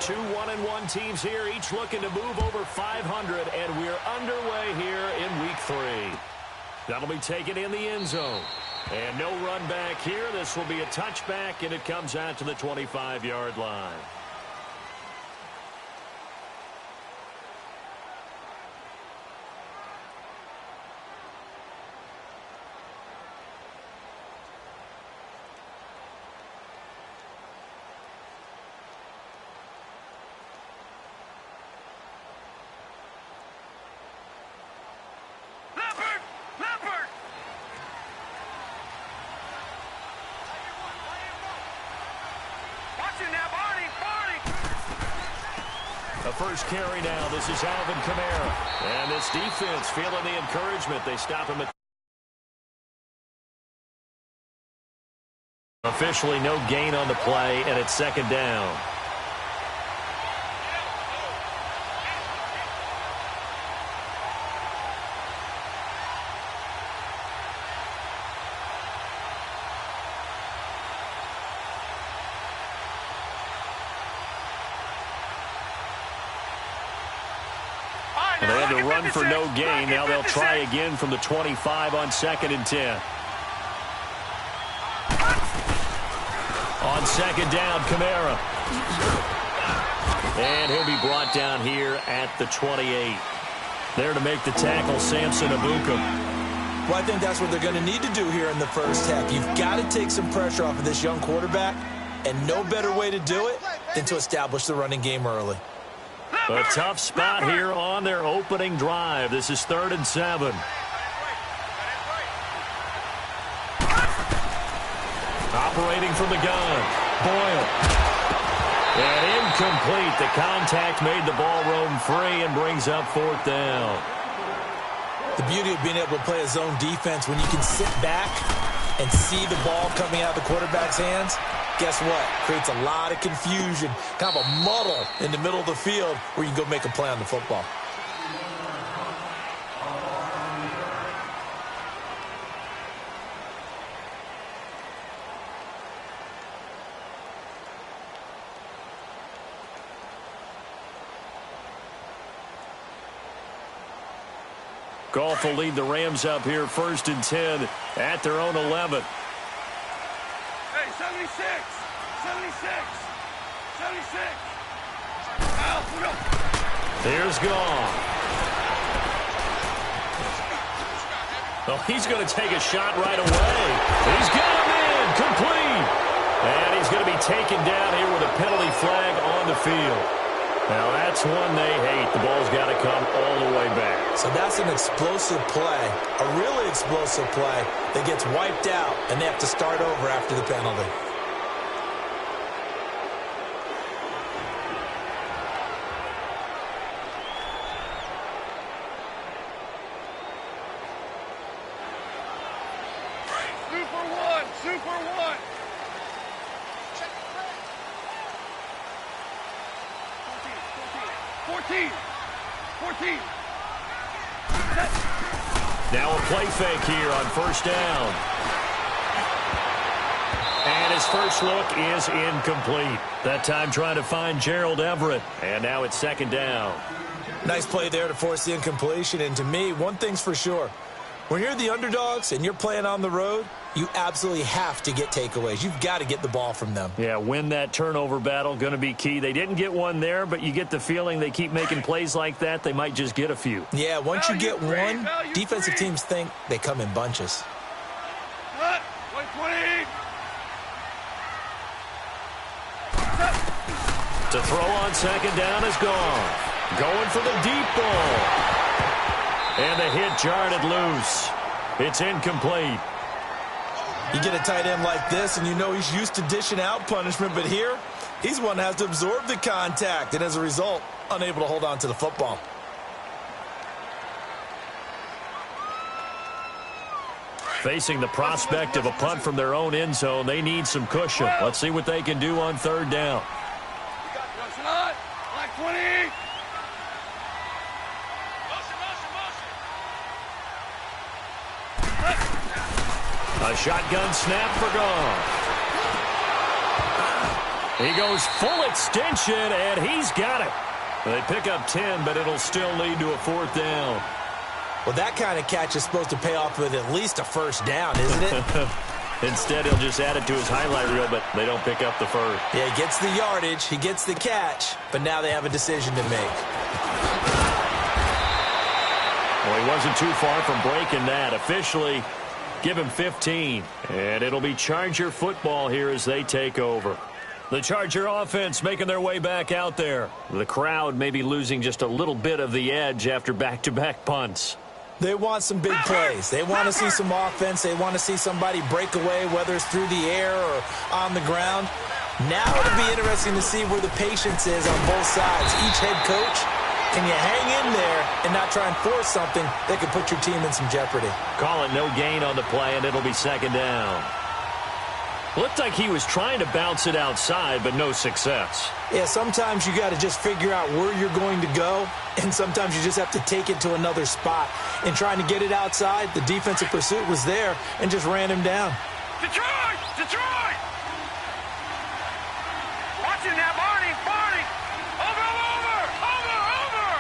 Two 1-1 teams here, each looking to move over 500, and we're underway here in week 3. That'll be taken in the end zone. And no run back here. This will be a touchback, and it comes out to the 25-yard line. The first carry now. This is Alvin Kamara. And this defense feeling the encouragement. They stop him at officially no gain on the play, and it's second down. They had to run for no gain. Now they'll try again from the 25 on 2nd and 10. On 2nd down, Kamara. And he'll be brought down here at the 28. There to make the tackle, Samson Abuka. Well, I think that's what they're going to need to do here in the first half. You've got to take some pressure off of this young quarterback, and no better way to do it than to establish the running game early. A tough spot here on their opening drive. This is 3rd and 7. Operating from the gun, Boyle. And incomplete. The contact made the ball roam free and brings up 4th down. The beauty of being able to play a zone defense when you can sit back and see the ball coming out of the quarterback's hands, guess what? Creates a lot of confusion, kind of a muddle in the middle of the field where you can go make a play on the football. Goff will lead the Rams up here 1st and 10 at their own 11. Hey, 76, 76, 76. Out, go. Here's Goff. Well, he's going to take a shot right away. He's got him in, complete. And he's going to be taken down here with a penalty flag on the field. Now, that's one they hate. The ball's got to come all the way back. So that's an explosive play, a really explosive play that gets wiped out, and they have to start over after the penalty. Super one. 14. Now a play fake here on 1st down. And his first look is incomplete. That time trying to find Gerald Everett. And now it's 2nd down. Nice play there to force the incompletion. And to me, one thing's for sure. When you're the underdogs and you're playing on the road, you absolutely have to get takeaways. You've got to get the ball from them. Yeah, win that turnover battle, going to be key. They didn't get one there, but you get the feeling they keep making plays like that, they might just get a few. Yeah, once you get one, defensive teams think they come in bunches. 120. To throw on 2nd down is gone. Going for the deep ball. And the hit jarred it loose. It's incomplete. You get a tight end like this, and you know he's used to dishing out punishment, but here, he's one that has to absorb the contact, and as a result, unable to hold on to the football. Facing the prospect of a punt from their own end zone, they need some cushion. Let's see what they can do on 3rd down. Like 20. A shotgun snap for Goff. He goes full extension, and he's got it. They pick up 10, but it'll still lead to a 4th down. Well, that kind of catch is supposed to pay off with at least a first down, isn't it? Instead, he'll just add it to his highlight reel, but they don't pick up the first. Yeah, he gets the yardage, he gets the catch, but now they have a decision to make. Well, he wasn't too far from breaking that. Officially, give him 15. And it'll be Charger football here as they take over. The Charger offense making their way back out there. The crowd may be losing just a little bit of the edge after back-to-back punts. They want some big plays. They want to see some offense. They want to see somebody break away, whether it's through the air or on the ground. Now it'll be interesting to see where the patience is on both sides. Each head coach, can you hang in there and not try and force something that could put your team in some jeopardy? Call it no gain on the play, and it'll be 2nd down. Looked like he was trying to bounce it outside, but no success. Yeah, sometimes you got to just figure out where you're going to go, and sometimes you just have to take it to another spot. In trying to get it outside, the defensive pursuit was there and just ran him down. Detroit! Detroit! Watch it now, Barney! Barney! Over! Over! Over! Over!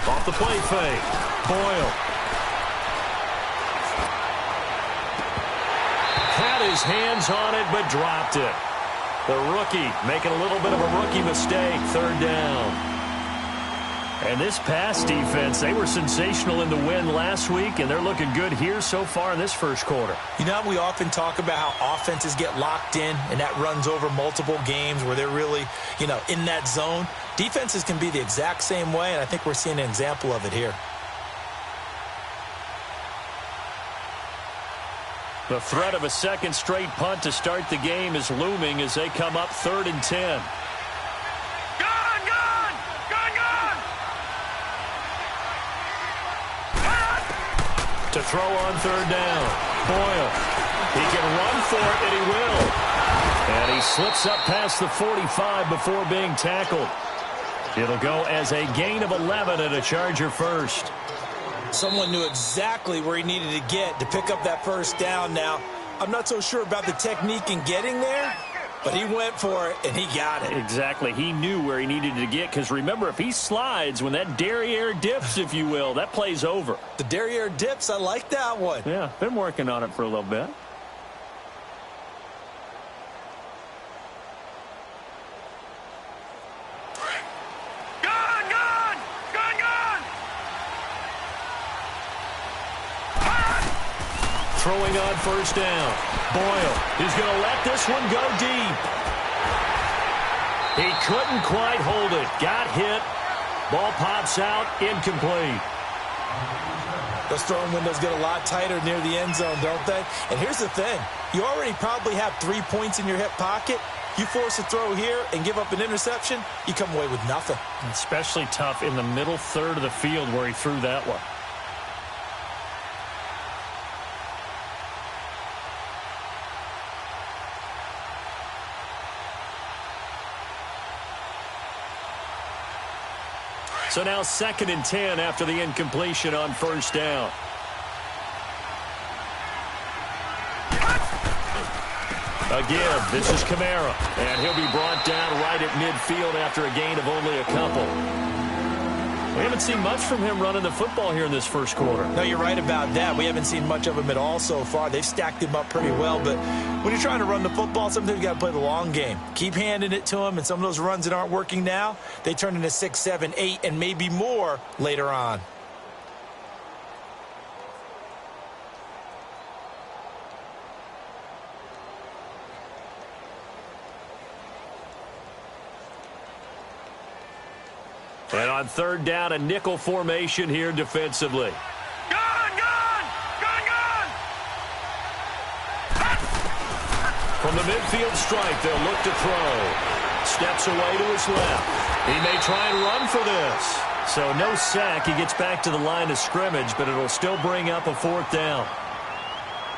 Off the play fake. Boyle. Had his hands on it, but dropped it. The rookie making a little bit of a rookie mistake. 3rd down. And this pass defense, they were sensational in the win last week, and they're looking good here so far in this first quarter. You know, we often talk about how offenses get locked in, and that runs over multiple games where they're really, in that zone. Defenses can be the exact same way, and I think we're seeing an example of it here. The threat of a second straight punt to start the game is looming as they come up 3rd and 10. Gone! Gone! Gone! Gone! To throw on 3rd down. Boyle. He can run for it, and he will. And he slips up past the 45 before being tackled. It'll go as a gain of 11 and a Charger first. Someone knew exactly where he needed to get to pick up that first down. Now, I'm not so sure about the technique in getting there, but he went for it, and he got it. Exactly. He knew where he needed to get, because remember, if he slides, when that derriere dips, if you will, that play's over. The derriere dips, I like that one. Yeah, been working on it for a little bit. Gone! Gone! Gone! Gone! Throwing on 1st down. Boyle is going to let this one go deep. He couldn't quite hold it. Got hit. Ball pops out. Incomplete. Those throwing windows get a lot tighter near the end zone, don't they? And here's the thing. You already probably have 3 points in your hip pocket. You force a throw here and give up an interception, you come away with nothing. Especially tough in the middle 3rd of the field where he threw that one. So now 2nd and 10 after the incompletion on 1st down. Again, this is Kamara, and he'll be brought down right at midfield after a gain of only a couple. We haven't seen much from him running the football here in this first quarter. No, you're right about that. We haven't seen much of him at all so far. They've stacked him up pretty well, but when you're trying to run the football, sometimes you got to play the long game. Keep handing it to him, and some of those runs that aren't working now, they turn into 6, 7, 8, and maybe more later on. And on 3rd down, a nickel formation here defensively. Gone! Gone! Gone! Gone! From the midfield stripe, they'll look to throw. Steps away to his left. He may try and run for this. So no sack. He gets back to the line of scrimmage, but it'll still bring up a 4th down.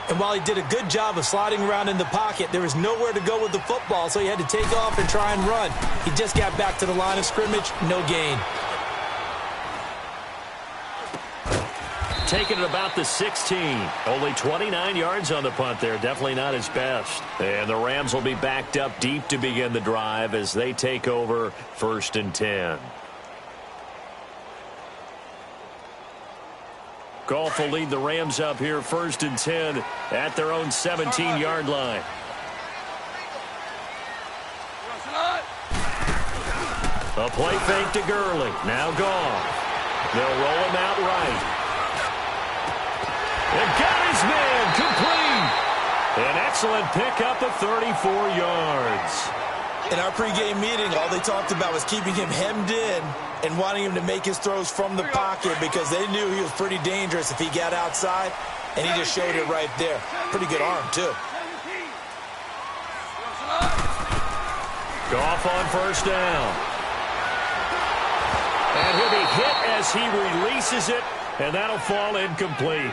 And while he did a good job of sliding around in the pocket, there was nowhere to go with the football, so he had to take off and try and run. He just got back to the line of scrimmage, no gain. take it at about the 16. Only 29 yards on the punt there. Definitely not his best. And the Rams will be backed up deep to begin the drive as they take over 1st and 10. Goff will lead the Rams up here 1st and 10 at their own 17-yard line. A play fake to Gurley. Now Goff. They'll roll him out right. And got his man complete. An excellent pickup of 34 yards. In our pregame meeting, all they talked about was keeping him hemmed in and wanting him to make his throws from the pocket because they knew he was pretty dangerous if he got outside, and he just showed it right there. Pretty good arm, too. Goff on 1st down. And he'll be hit as he releases it, and that'll fall incomplete.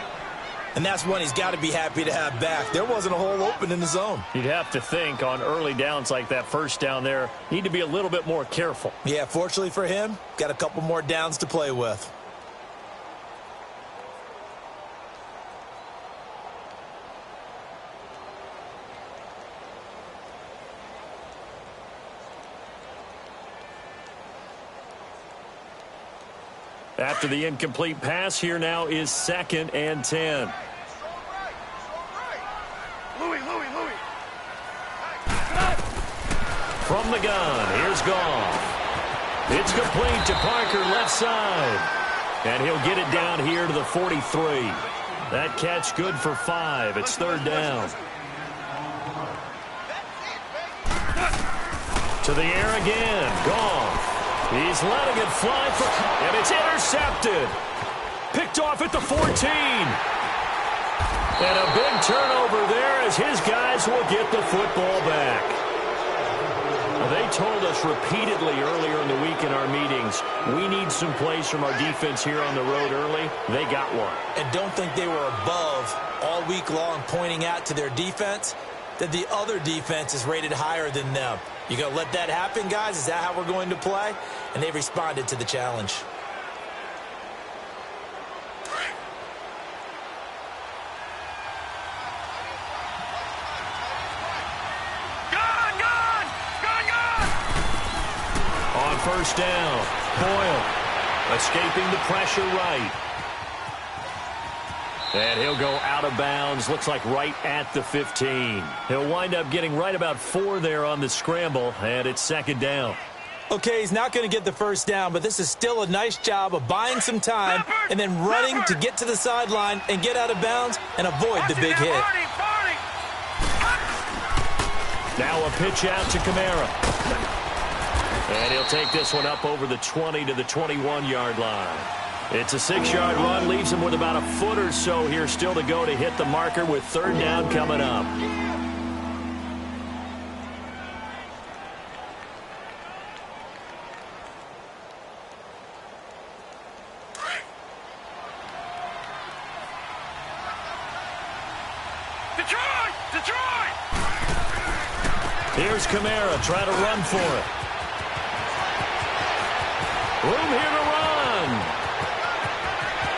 And that's one he's got to be happy to have back. There wasn't a hole open in the zone. You'd have to think on early downs like that 1st down there, need to be a little bit more careful. Yeah, fortunately for him, got a couple more downs to play with. After the incomplete pass, here now is 2nd and 10. From the gun, here's Goff. It's complete to Parker, left side. And he'll get it down here to the 43. That catch good for 5. It's 3rd down. To the air again, Goff. He's letting it fly, and it's intercepted. Picked off at the 14. And a big turnover there as his guys will get the football back. They told us repeatedly earlier in the week in our meetings, we need some plays from our defense here on the road early. They got one. And don't think they were above all week long pointing out to their defense that the other defense is rated higher than them. You going to let that happen, guys? Is that how we're going to play? And they responded to the challenge. On 1st down, Boyle escaping the pressure right. And he'll go out of bounds, looks like right at the 15. He'll wind up getting right about 4 there on the scramble, and it's 2nd down. Okay, he's not going to get the 1st down, but this is still a nice job of buying some time and then running to get to the sideline and get out of bounds and avoid the big hit. Now a pitch out to Kamara. And he'll take this one up over the 20 to the 21-yard line. It's a 6-yard run, leaves him with about a foot or so here still to go to hit the marker with 3rd down coming up. Detroit! Here's Kamara, try to run for it. Room here to run.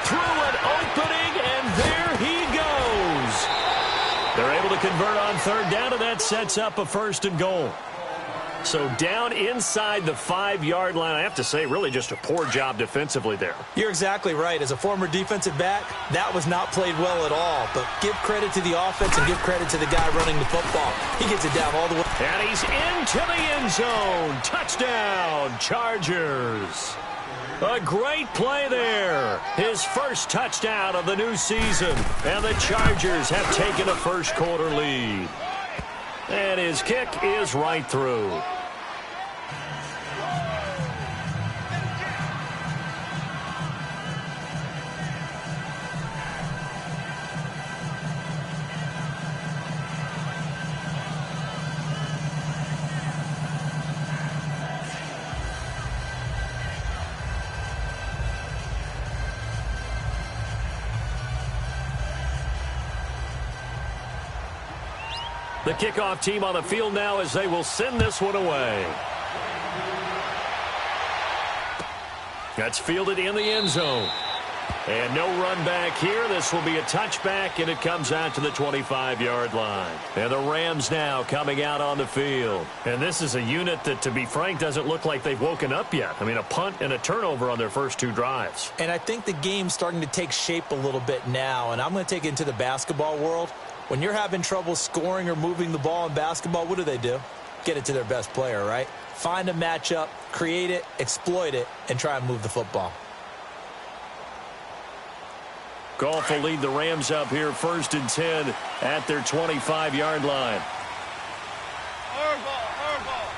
Through an opening, and there he goes. They're able to convert on 3rd down, and that sets up a 1st and goal. So down inside the 5-yard line, I have to say, really just a poor job defensively there. You're exactly right. As a former defensive back, that was not played well at all. But give credit to the offense and give credit to the guy running the football. He gets it down all the way. And he's into the end zone. Touchdown, Chargers. A great play there. His first touchdown of the new season. And the Chargers have taken a first-quarter lead. And his kick is right through. The kickoff team on the field now as they will send this one away. That's fielded in the end zone. And no run back here. This will be a touchback, and it comes out to the 25-yard line. And the Rams now coming out on the field. And this is a unit that, to be frank, doesn't look like they've woken up yet. I mean, a punt and a turnover on their first 2 drives. And I think the game's starting to take shape a little bit now, and I'm going to take it into the basketball world. When you're having trouble scoring or moving the ball in basketball, what do? Get it to their best player, right? Find a matchup, create it, exploit it, and try and move the football. Goff will lead the Rams up here 1st and 10 at their 25-yard line. Hardball.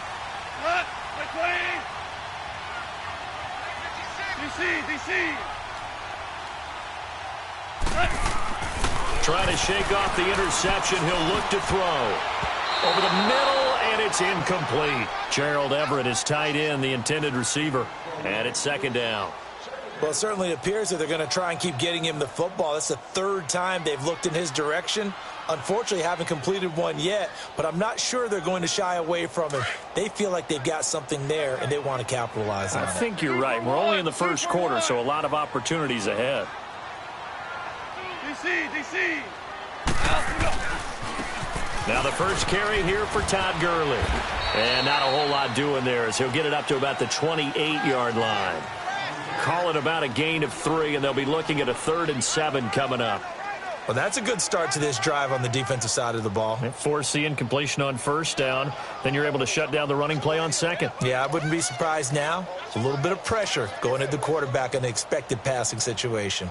Let McLean. DC. Trying to shake off the interception. He'll look to throw. Over the middle, and it's incomplete. Gerald Everett is tight end, the intended receiver. And it's 2nd down. Well, it certainly appears that they're going to try and keep getting him the football. That's the 3rd time they've looked in his direction. Unfortunately, haven't completed one yet, but I'm not sure they're going to shy away from him. They feel like they've got something there, and they want to capitalize on it. I think you're right. We're only in the first quarter, so a lot of opportunities ahead. DC. Now the first carry here for Todd Gurley. And not a whole lot doing there as he'll get it up to about the 28-yard line. Call it about a gain of 3, and they'll be looking at a 3rd and 7 coming up. Well, that's a good start to this drive on the defensive side of the ball. Force the incompletion on 1st down. Then you're able to shut down the running play on 2nd. Yeah, I wouldn't be surprised now. A little bit of pressure going at the quarterback in an expected passing situation.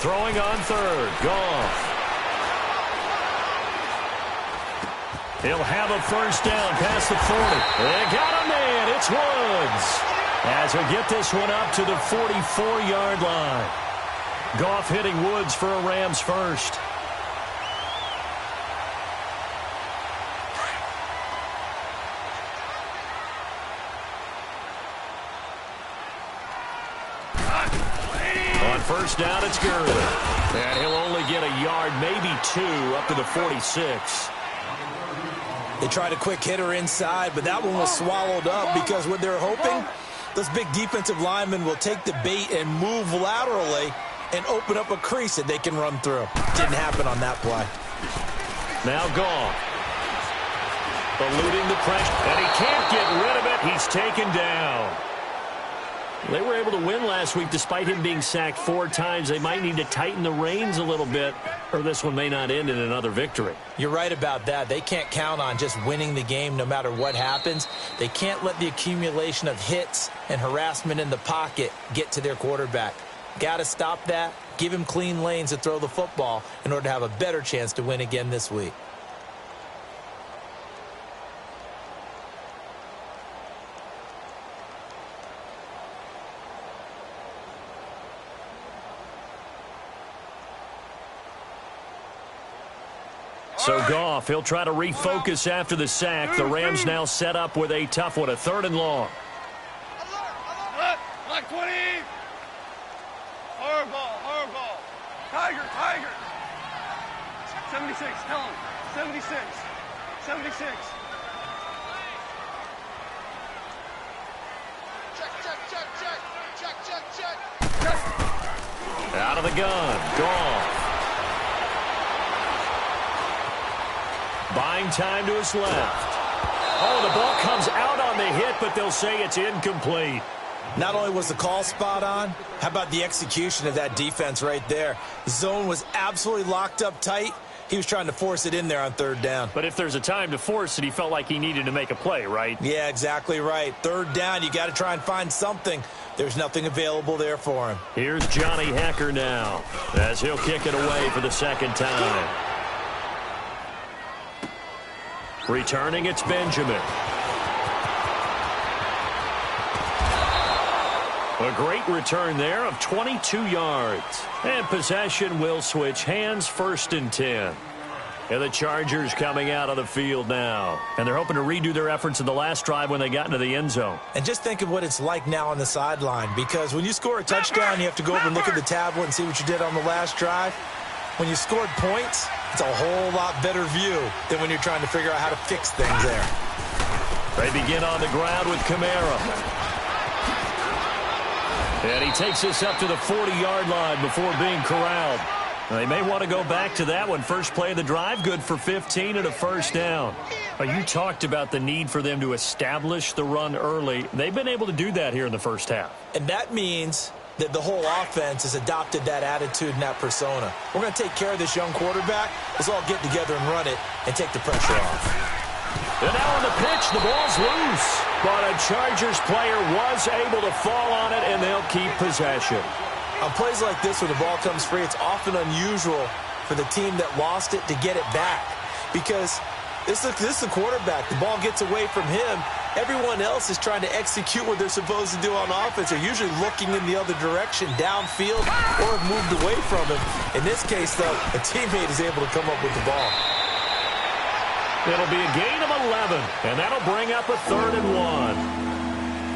Throwing on 3rd, Goff. He'll have a 1st down past the 40. They got a man. It's Woods. As he'll get this one up to the 44-yard line. Goff hitting Woods for a Rams 1st. On 1st down, it's Gurley. And he'll only get a yard, maybe 2, up to the 46. They tried a quick hitter inside, but that one was swallowed up because what they're hoping, those big defensive linemen will take the bait and move laterally and open up a crease that they can run through. Didn't happen on that play. Now Goff. Eluding the pressure, and he can't get rid of it. He's taken down. They were able to win last week despite him being sacked 4 times. They might need to tighten the reins a little bit, or this one may not end in another victory. You're right about that. They can't count on just winning the game no matter what happens. They can't let the accumulation of hits and harassment in the pocket get to their quarterback. Got to stop that, give him clean lanes to throw the football in order to have a better chance to win again this week. So Goff, he'll try to refocus after the sack. The Rams now set up with a tough one, a 3rd and long. Black 20. Hardball. Tiger. 76, tell him. 76. Check. Out of the gun, Goff. Buying time to his left. Oh, the ball comes out on the hit, but they'll say it's incomplete. Not only was the call spot on, how about the execution of that defense right there? The zone was absolutely locked up tight. He was trying to force it in there on 3rd down. But if there's a time to force it, he felt like he needed to make a play, right? Yeah, exactly right. 3rd down, you got to try and find something. There's nothing available there for him. Here's Johnny Hecker now, as he'll kick it away for the 2nd time. Returning, it's Benjamin. A great return there of 22 yards. And possession will switch hands, 1st and 10. And the Chargers coming out of the field now. And they're hoping to redo their efforts in the last drive when they got into the end zone. And just think of what it's like now on the sideline, because when you score a touchdown, you have to go over and look at the tablet and see what you did on the last drive. When you scored points, it's a whole lot better view than when you're trying to figure out how to fix things there. They begin on the ground with Kamara. And he takes this up to the 40-yard line before being corralled. They may want to go back to that one. First play of the drive, good for 15 and a 1st down. You talked about the need for them to establish the run early. They've been able to do that here in the first half. And that means that the whole offense has adopted that attitude and that persona. We're going to take care of this young quarterback. Let's all get together and run it and take the pressure off. And now on the pitch, the ball's loose. But a Chargers player was able to fall on it, and they'll keep possession. On plays like this, when the ball comes free, it's often unusual for the team that lost it to get it back. Because this is the quarterback. The ball gets away from him. Everyone else is trying to execute what they're supposed to do on offense. They're usually looking in the other direction, downfield, or have moved away from him. In this case, though, a teammate is able to come up with the ball. It'll be a gain of 11, and that'll bring up a 3rd and 1.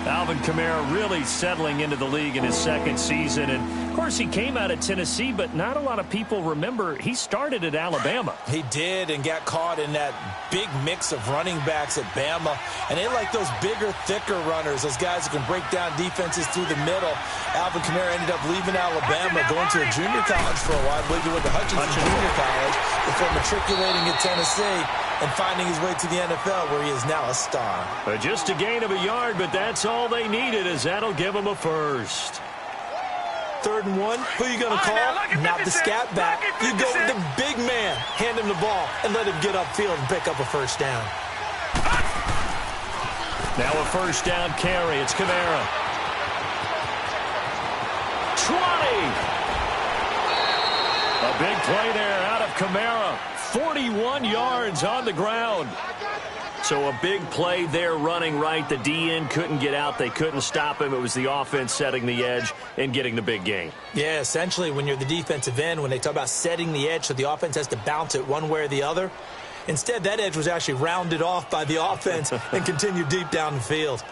Alvin Kamara really settling into the league in his 2nd season. And, of course, he came out of Tennessee, but not a lot of people remember he started at Alabama. He did, and got caught in that big mix of running backs at Bama. And they like those bigger, thicker runners, those guys who can break down defenses through the middle. Alvin Kamara ended up leaving Alabama, going to a junior college for a while. I believe he went to Hutchinson Junior College before matriculating at Tennessee and finding his way to the NFL, where he is now a star. Just a gain of a yard, but that's all they needed, as that'll give them a 1st. 3rd and 1, who are you going to call? Not the scat back. You go with the big man. Hand him the ball and let him get upfield and pick up a 1st down. Now a 1st down carry. It's Kamara. 20! A big play there out of Kamara. 41 yards on the ground. So a big play there running right. The DN couldn't get out. They couldn't stop him. It was the offense setting the edge and getting the big gain. Yeah, essentially when you're the defensive end, when they talk about setting the edge so the offense has to bounce it one way or the other, instead that edge was actually rounded off by the offense and continued deep down the field.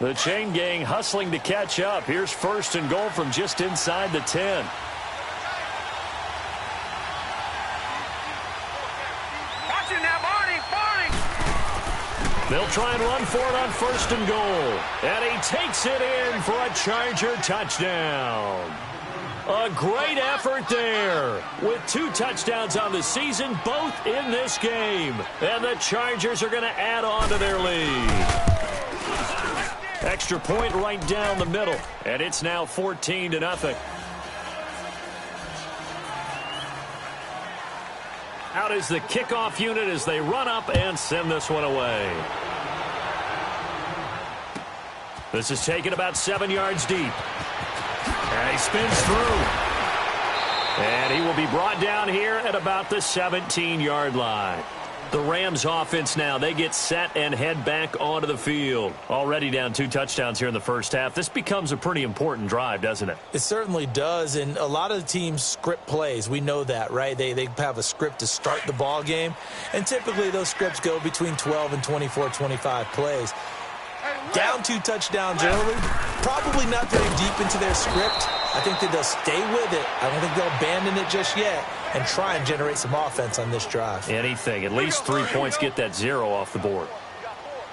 The chain gang hustling to catch up. Here's 1st and goal from just inside the 10. They'll try and run for it on 1st and goal. And he takes it in for a Charger touchdown. A great effort there. With 2 touchdowns on the season, both in this game. And the Chargers are going to add on to their lead. Extra point right down the middle. And it's now 14-0. Out is the kickoff unit as they run up and send this one away. This is taken about 7 yards deep. And he spins through. And he will be brought down here at about the 17-yard line. The Rams offense now, they get set and head back onto the field. Already down 2 touchdowns here in the first half. This becomes a pretty important drive, doesn't it? It certainly does, and a lot of the teams script plays. We know that, right? They have a script to start the ball game, and typically those scripts go between 12 and 24, 25 plays. Down 2 touchdowns early, probably not very deep into their script. I think that they'll stay with it. I don't think they'll abandon it just yet and try and generate some offense on this drive. Anything. At least 3 points, get that 0 off the board.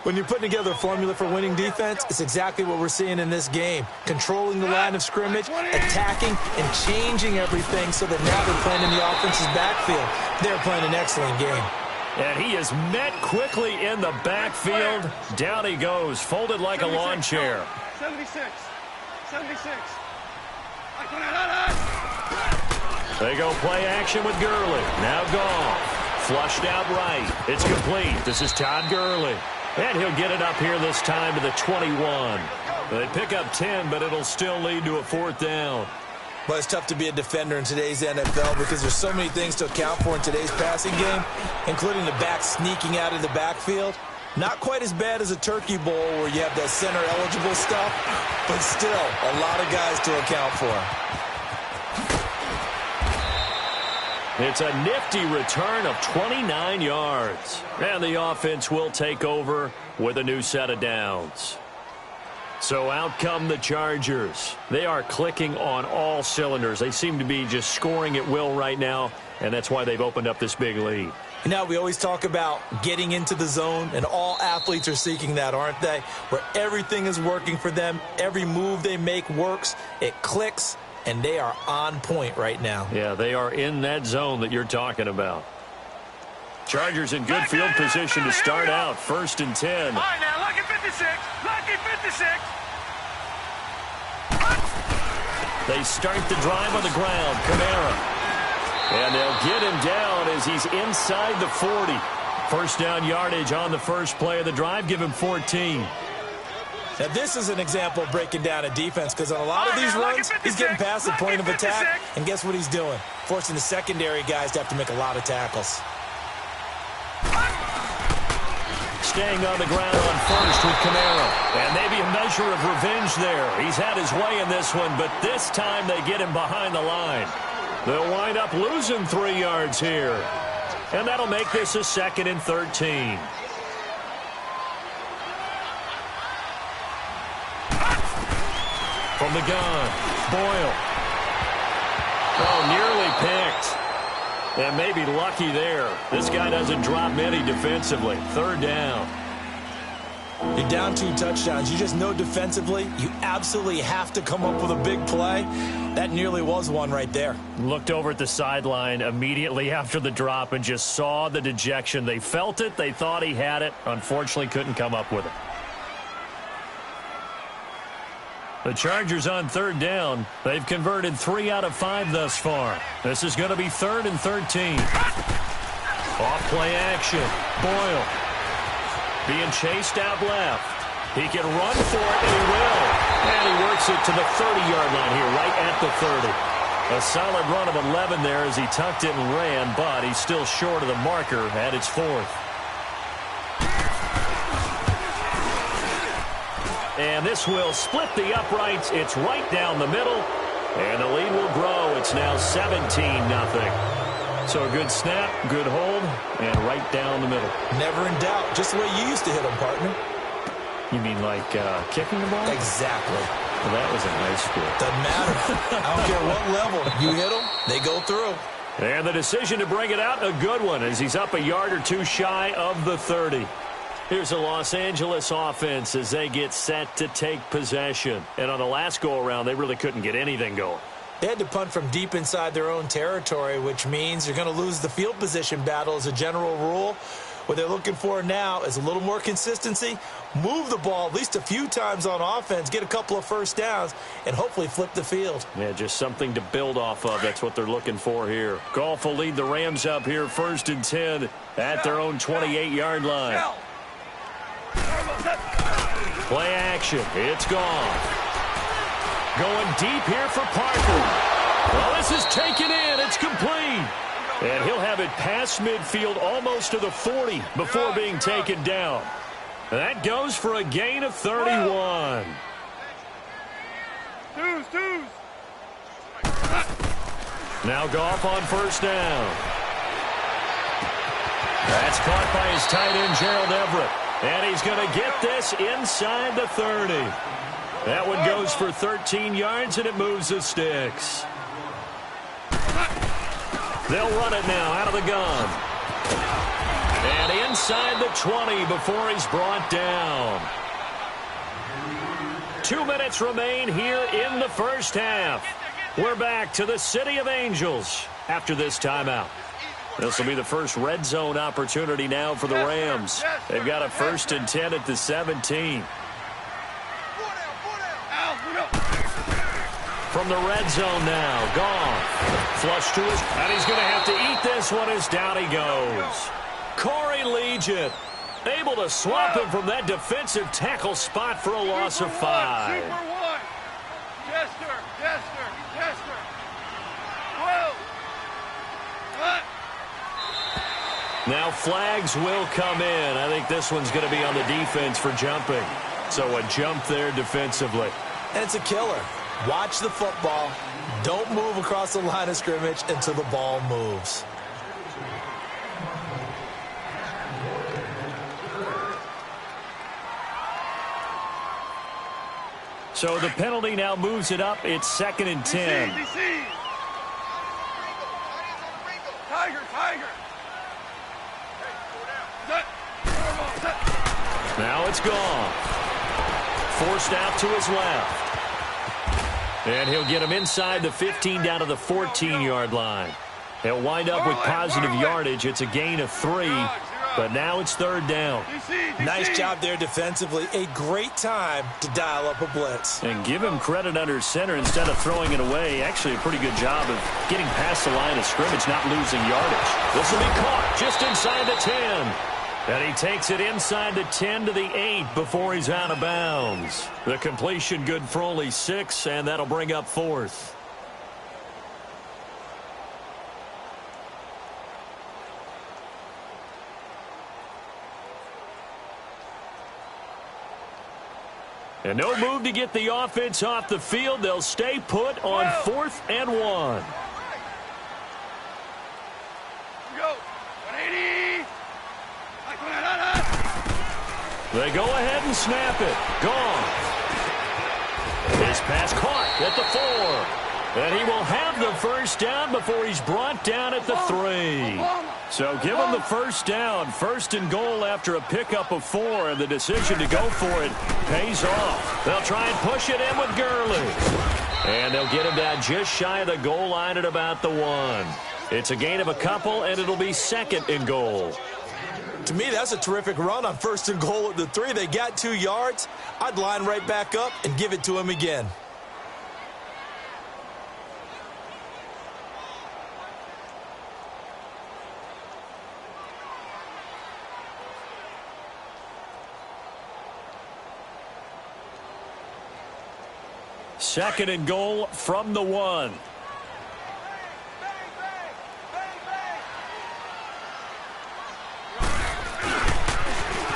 When you're putting together a formula for winning defense, it's exactly what we're seeing in this game. Controlling the line of scrimmage, attacking, and changing everything so that now they're playing in the offense's backfield. They're playing an excellent game. And he is met quickly in the backfield. Down he goes, folded like a lawn chair. 76. They go play action with Gurley. Now Goff. Flushed out right. It's complete. This is Todd Gurley. And he'll get it up here this time to the 21. They pick up 10, but it'll still lead to a 4th down. Well, it's tough to be a defender in today's NFL because there's so many things to account for in today's passing game, including the back sneaking out of the backfield. Not quite as bad as a turkey bowl where you have that center-eligible stuff, but still a lot of guys to account for. It's a nifty return of 29 yards. And the offense will take over with a new set of downs. So out come the Chargers. They are clicking on all cylinders. They seem to be just scoring at will right now, and that's why they've opened up this big lead. Now, we always talk about getting into the zone, and all athletes are seeking that, aren't they? Where everything is working for them, every move they make works, it clicks, and they are on point right now. Yeah, they are in that zone that you're talking about. Chargers in good field position to start out. 1st and 10. All right, now, lucky 56. Lucky 56. They start the drive on the ground. Kamara. And they'll get him down as he's inside the 40. First down yardage on the first play of the drive. Give him 14. Now, this is an example of breaking down a defense because on a lot of these runs, he's getting past the point of attack. And guess what he's doing? Forcing the secondary guys to have to make a lot of tackles. Staying on the ground on first with Kamara. And maybe a measure of revenge there. He's had his way in this one, but this time they get him behind the line. They'll wind up losing 3 yards here. And that'll make this a 2nd and 13. From the gun, Boyle. Oh, nearly picked. And maybe lucky there. This guy doesn't drop many defensively. 3rd down. You're down 2 touchdowns. You just know defensively you absolutely have to come up with a big play. That nearly was one right there. Looked over at the sideline immediately after the drop and just saw the dejection. They felt it. They thought he had it. Unfortunately, couldn't come up with it. The Chargers on 3rd down. They've converted 3 out of 5 thus far. This is going to be 3rd and 13. Off play action. Boyle. Being chased out left. He can run for it, and he will. And he works it to the 30-yard line here, right at the 30. A solid run of 11 there as he tucked it and ran, but he's still short of the marker at its 4th. And this will split the uprights. It's right down the middle, and the lead will grow. It's now 17-0. So a good snap, good hold, and right down the middle. Never in doubt. Just the way you used to hit them, partner. You mean like kicking the ball? Exactly. Well, that was in high school. Doesn't matter. I don't care what level. You hit them, they go through. And the decision to bring it out, a good one, as he's up a yard or 2 shy of the 30. Here's the Los Angeles offense as they get set to take possession. And on the last go-around, they really couldn't get anything going. They had to punt from deep inside their own territory, which means you're going to lose the field position battle as a general rule. What they're looking for now is a little more consistency, move the ball at least a few times on offense, get a couple of first downs, and hopefully flip the field. Yeah, just something to build off of. That's what they're looking for here. Goff will lead the Rams up here 1st and 10 at their own 28-yard line. Play action. It's gone. Going deep here for Parker. Well, this is taken in. It's complete. And he'll have it past midfield almost to the 40 before being taken down. That goes for a gain of 31. Now Goff on 1st down. That's caught by his tight end, Gerald Everett. And he's going to get this inside the 30. That one goes for 13 yards, and it moves the sticks. They'll run it now out of the gun. And inside the 20 before he's brought down. 2 minutes remain here in the first half. We're back to the City of Angels after this timeout. This will be the first red zone opportunity now for the Rams. They've got a 1st and 10 at the 17. From the red zone now, Goff. Flush to his, and he's going to have to eat this one as down he goes. Corey Legion able to swap him from that defensive tackle spot for a loss of 5. Super one. Jester. Whoa. What? Now flags will come in. I think this one's going to be on the defense for jumping. So a jump there defensively. And it's a killer. Watch the football. Don't move across the line of scrimmage until the ball moves. So the penalty now moves it up. It's 2nd and 10. Tiger. Now it's gone. Forced out to his left. And he'll get him inside the 15 down to the 14-yard line. He'll wind up with positive yardage. It's a gain of 3, but now it's 3rd down. Nice job there defensively. A great time to dial up a blitz. And give him credit under center instead of throwing it away. Actually, a pretty good job of getting past the line of scrimmage, not losing yardage. This will be caught just inside the 10. And he takes it inside the 10 to the 8 before he's out of bounds. The completion good for only 6, and that'll bring up 4th. And no move to get the offense off the field. They'll stay put on 4th and 1. Go. 180. They go ahead and snap it. Gone. This pass caught at the 4. And he will have the first down before he's brought down at the 3. So give him the first down. 1st and goal after a pickup of 4. And the decision to go for it pays off. They'll try and push it in with Gurley. And they'll get him down just shy of the goal line at about the 1. It's a gain of a couple, and it'll be 2nd and goal. To me, that's a terrific run on 1st and goal at the 3. They got 2 yards. I'd line right back up and give it to him again. Second and goal from the 1.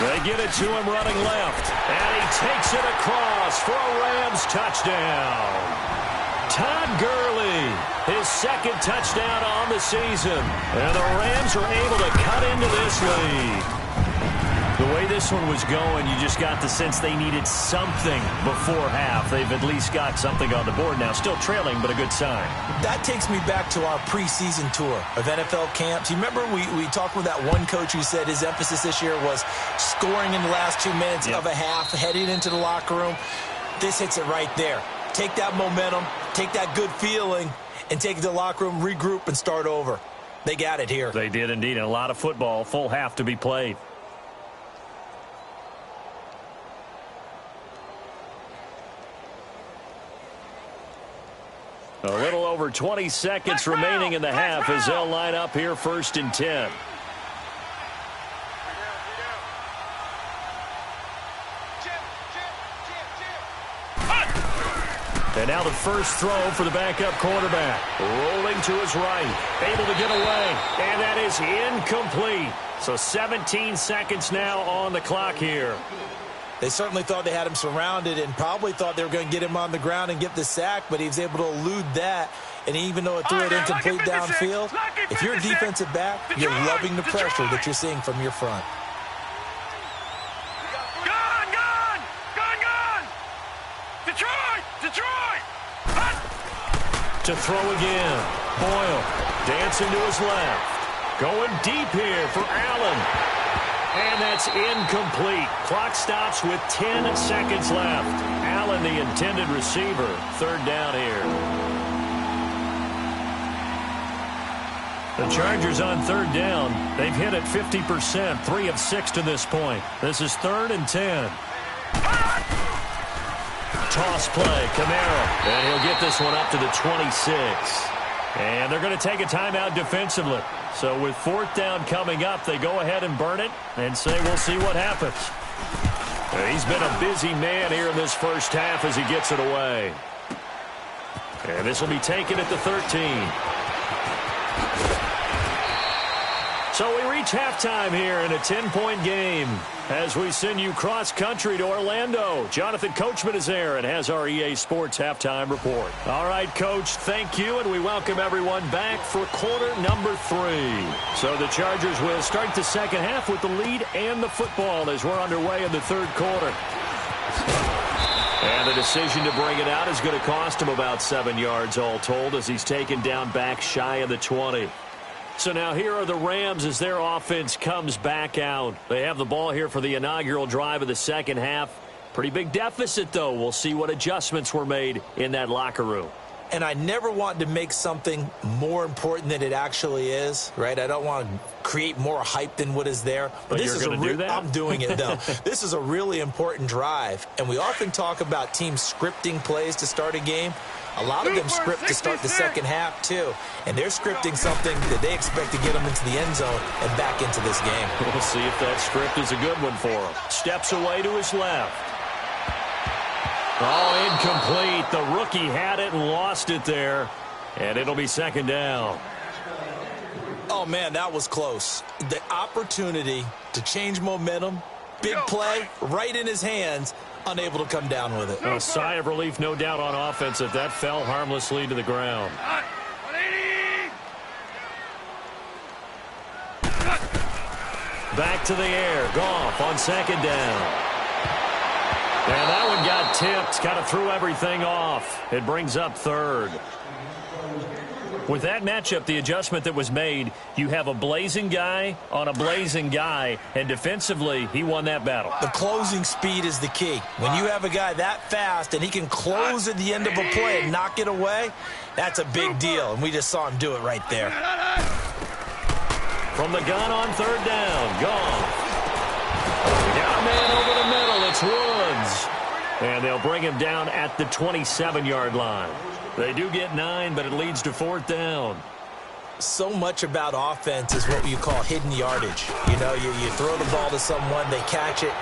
They get it to him running left. And he takes it across for a Rams touchdown. Todd Gurley, his 2nd touchdown on the season. And the Rams are able to cut into this lead. The way this one was going, you just got the sense they needed something before half. They've at least got something on the board now. Still trailing, but a good sign. That takes me back to our preseason tour of NFL camps. You remember we talked with that one coach who said his emphasis this year was scoring in the last 2 minutes of a half, heading into the locker room. This hits it right there. Take that momentum, take that good feeling, and take it to the locker room, regroup, and start over. They got it here. They did indeed, and a lot of football, full half to be played. A little over 20 seconds remaining in the half as they'll line up here 1st and 10. And now the first throw for the backup quarterback. Rolling to his right. Able to get away. And that is incomplete. So 17 seconds now on the clock here. They certainly thought they had him surrounded and probably thought they were going to get him on the ground and get the sack, but he was able to elude that. And even though it threw it incomplete downfield, if you're a defensive back, you're loving the pressure that you're seeing from your front. Gone! Detroit! To throw again. Boyle dancing to his left. Going deep here for Allen. And that's incomplete. Clock stops with 10 seconds left. Allen, the intended receiver. 3rd down here. The Chargers on 3rd down. They've hit it 50%, 3 of 6 to this point. This is 3rd and 10. Toss play, Camaro. And he'll get this one up to the 26. And they're going to take a timeout defensively. So with 4th down coming up, they go ahead and burn it and say we'll see what happens. He's been a busy man here in this first half as he gets it away. And this will be taken at the 13. So we reach halftime here in a 10-point game as we send you cross-country to Orlando. Jonathan Coachman is there and has our EA Sports halftime report. All right, Coach, thank you, and we welcome everyone back for quarter number 3. So the Chargers will start the second half with the lead and the football as we're underway in the third quarter. And the decision to bring it out is going to cost him about 7 yards all told as he's taken down back shy of the 20. So now here are the Rams as their offense comes back out. They have the ball here for the inaugural drive of the second half. Pretty big deficit, though. We'll see what adjustments were made in that locker room. And I never want to make something more important than it actually is, right? I don't want to create more hype than what is there. But this is do that? I'm doing it, though. This is a really important drive. And we often talk about teams scripting plays to start a game. A lot of them script to start the second half, too. And they're scripting something that they expect to get them into the end zone and back into this game. We'll see if that script is a good one for him. Steps away to his left. Oh, incomplete. The rookie had it and lost it there. And it'll be second down. Oh, man, that was close. The opportunity to change momentum, big play, right in his hands, unable to come down with it. A sigh of relief, no doubt, on offense that that fell harmlessly to the ground. Back to the air. Goff on second down. And that one got tipped. Kind of threw everything off. It brings up third. With that matchup, the adjustment that was made, you have a blazing guy on a blazing guy, and defensively, he won that battle. The closing speed is the key. When you have a guy that fast and he can close at the end of a play and knock it away, that's a big deal, and we just saw him do it right there. From the gun on third down, Goff. Got a man over the middle. It's Woods. And they'll bring him down at the 27-yard line. They do get 9, but it leads to fourth down. So much about offense is what you call hidden yardage. You know, you throw the ball to someone, they catch it,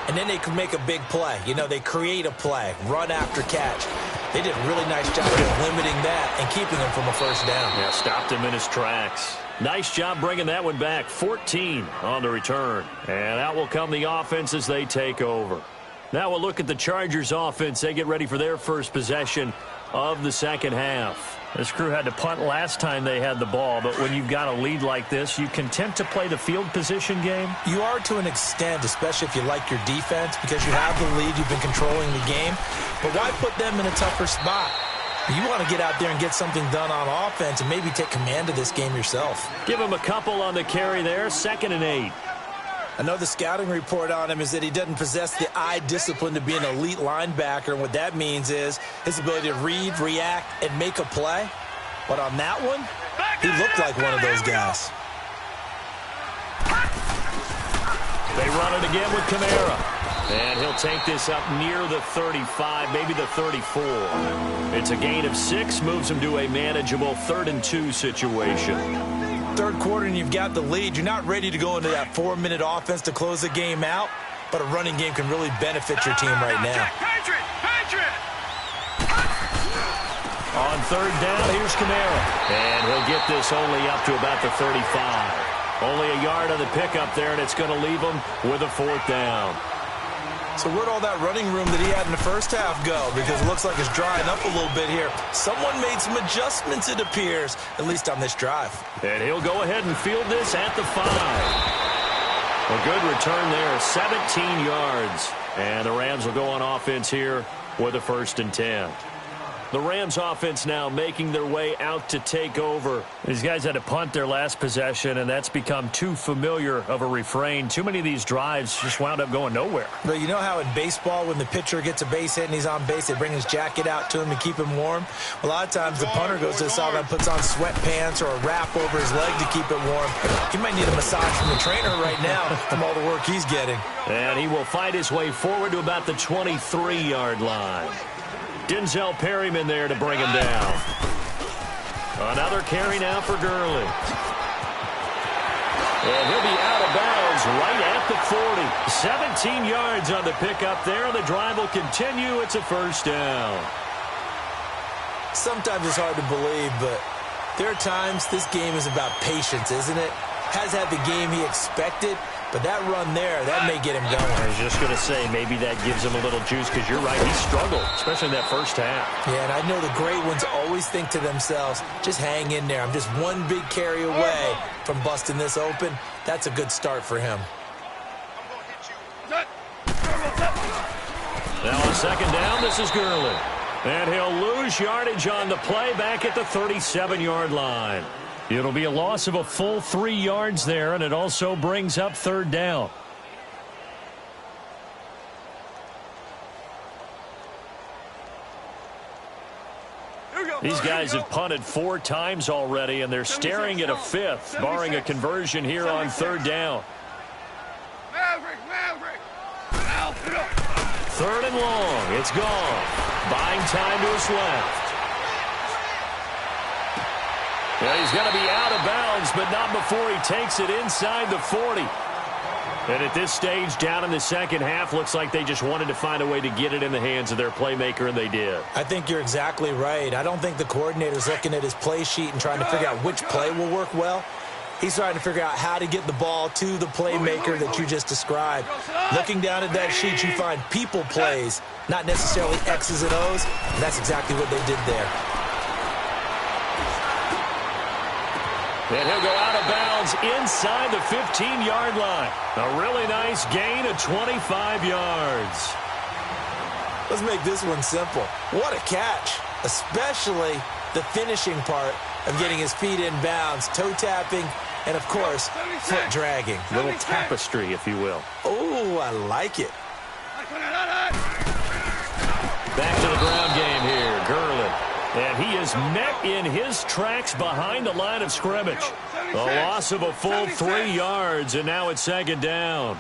and then they can make a big play. You know, they create a play, run after catch. They did a really nice job of limiting that and keeping him from a first down. Yeah, stopped him in his tracks. Nice job bringing that one back. 14 on the return. And out will come the offense as they take over. Now we'll look at the Chargers offense. They get ready for their first possession of the second half. This crew had to punt last time they had the ball, but when you've got a lead like this, you content to play the field position game? You are to an extent, especially if you like your defense, because you have the lead, you've been controlling the game. But why put them in a tougher spot? You want to get out there and get something done on offense and maybe take command of this game yourself. Give him a couple on the carry there, 2nd and 8. I know the scouting report on him is that he doesn't possess the eye discipline to be an elite linebacker, and what that means is his ability to read, react, and make a play. But on that one, he looked like one of those guys. They run it again with Kamara. And he'll take this up near the 35, maybe the 34. It's a gain of 6, moves him to a manageable 3rd and 2 situation. Third quarter and you've got the lead. You're not ready to go into that 4-minute offense to close the game out, but a running game can really benefit your team right now. On third down, here's Kamara. And he'll get this only up to about the 35. Only a yard on the pickup there, and it's going to leave him with a 4th down. So where'd all that running room that he had in the first half go? Because it looks like it's drying up a little bit here. Someone made some adjustments, it appears, at least on this drive. And he'll go ahead and field this at the 5. A good return there, 17 yards. And the Rams will go on offense here with a 1st and 10. The Rams offense now making their way out to take over. These guys had to punt their last possession, and that's become too familiar of a refrain. Too many of these drives just wound up going nowhere. But you know how in baseball, when the pitcher gets a base hit and he's on base, they bring his jacket out to him to keep him warm? A lot of times the punter goes to the sideline, puts on sweatpants or a wrap over his leg to keep it warm. He might need a massage from the trainer right now from all the work he's getting. And he will fight his way forward to about the 23-yard line. Denzel Perryman there to bring him down. Another carry now for Gurley. And he'll be out of bounds right at the 40. 17 yards on the pickup there, and the drive will continue. It's a 1st down. Sometimes it's hard to believe, but there are times this game is about patience, isn't it? has had the game he expected, but that run there, that may get him going. I was just going to say, maybe that gives him a little juice, because you're right, he struggled, especially in that first half. Yeah, and I know the great ones always think to themselves, just hang in there. I'm just one big carry away from busting this open. That's a good start for him. Now on second down, this is Gurley. And he'll lose yardage on the play back at the 37-yard line. It'll be a loss of a full 3 yards there, and it also brings up third down. These guys have punted 4 times already, and they're staring at a 5th, barring a conversion here on third down. Third and long. It's gone. Buying time to his left. Yeah, he's going to be out of bounds, but not before he takes it inside the 40. And at this stage, down in the second half, looks like they just wanted to find a way to get it in the hands of their playmaker, and they did. I think you're exactly right. I don't think the coordinator's looking at his play sheet and trying to figure out which play will work well. He's trying to figure out how to get the ball to the playmaker that you just described. Looking down at that sheet, you find people plays, not necessarily X's and O's. And that's exactly what they did there. And he'll go out of bounds inside the 15-yard line. A really nice gain of 25 yards. Let's make this one simple. What a catch, especially the finishing part of getting his feet in bounds, toe tapping, and, of course, foot dragging. Little tapestry, if you will. Oh, I like it. Back to the ground game here, Gurley. And he is met in his tracks behind the line of scrimmage. A loss of a full 3 yards, and now it's second down.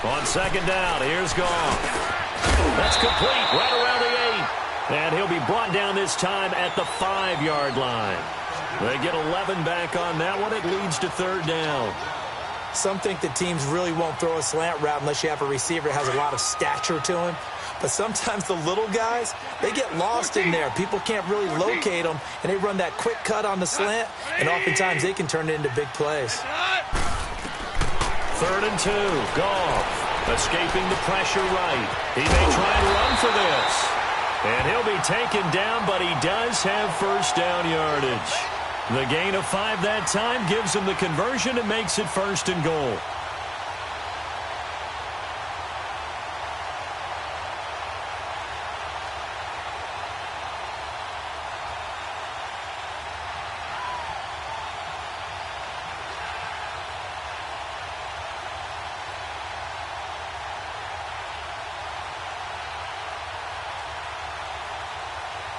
On second down, here's Goff. That's complete, right around the 8. And he'll be brought down this time at the 5-yard line. They get 11 back on that one. It leads to third down. Some think that teams really won't throw a slant route unless you have a receiver that has a lot of stature to him. But sometimes the little guys, they get lost in there. People can't really locate them, and they run that quick cut on the slant, and oftentimes they can turn it into big plays. Third and 2, Goff. Escaping the pressure right. He may try and run for this. And he'll be taken down, but he does have first down yardage. The gain of 5 that time gives him the conversion and makes it first and goal.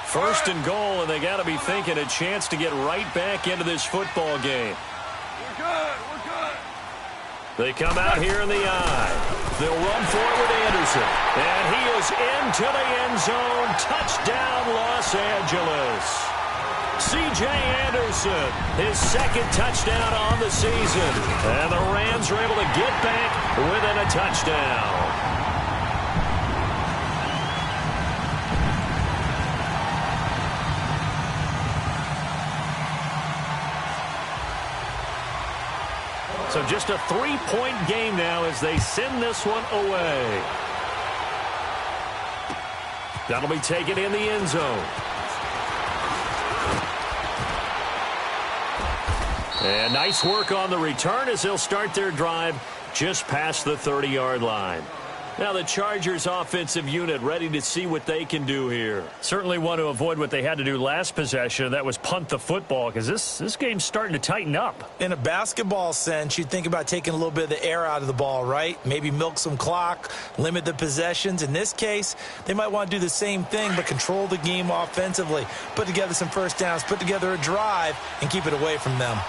First and goal, and they got to be thinking a chance to get right back into this football game. We're good. They come out here in the eye. They'll run for it with Anderson. And he is into the end zone. Touchdown, Los Angeles. C.J. Anderson, his second touchdown on the season. And the Rams are able to get back within a touchdown. So just a 3-point game now as they send this one away. That'll be taken in the end zone. And nice work on the return as they'll start their drive just past the 30-yard line. Now the Chargers offensive unit ready to see what they can do here. Certainly want to avoid what they had to do last possession. That was punt the football, because this game's starting to tighten up. In a basketball sense, you think about taking a little bit of the air out of the ball, right? Maybe milk some clock, limit the possessions. In this case, they might want to do the same thing, but control the game offensively. Put together some first downs, put together a drive, and keep it away from them.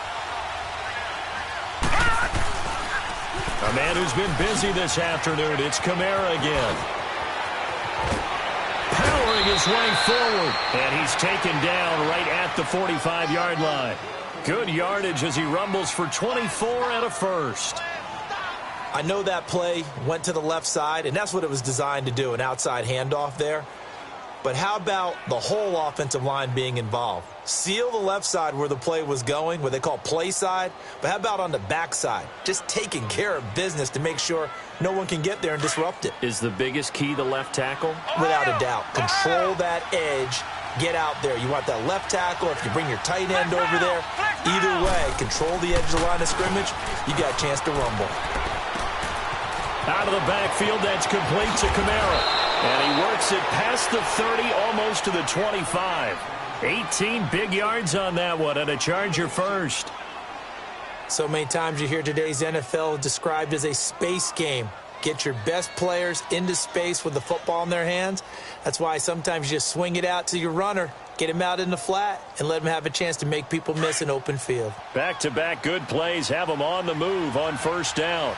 A man who's been busy this afternoon, it's Kamara again. Powering his way forward, and he's taken down right at the 45-yard line. Good yardage as he rumbles for 24 and a first. I know that play went to the left side, and that's what it was designed to do, an outside handoff there. But how about the whole offensive line being involved? Seal the left side where the play was going, what they call play side, but how about on the back side? Just taking care of business to make sure no one can get there and disrupt it. Is the biggest key the left tackle? Without a doubt. Control that edge. Get out there. You want that left tackle. If you bring your tight end over there, either way, control the edge of the line of scrimmage, you got a chance to rumble. Out of the backfield, that's complete to Kamara. And he works it past the 30, almost to the 25. 18 big yards on that one, and a Charger first. So many times you hear today's NFL described as a space game. Get your best players into space with the football in their hands. That's why sometimes you just swing it out to your runner, get him out in the flat, and let him have a chance to make people miss an open field. Back-to-back good plays have him on the move on first down.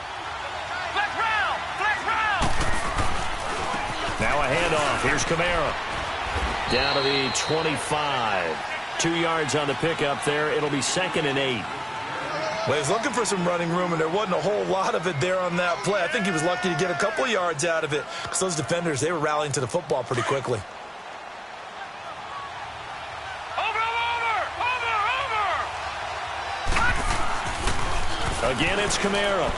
Now a handoff. Here's Kamara. Down to the 25. 2 yards on the pickup there. It'll be 2nd and 8. Well, he was looking for some running room, and there wasn't a whole lot of it there on that play. I think he was lucky to get a couple of yards out of it because those defenders, they were rallying to the football pretty quickly. Again, it's Kamara.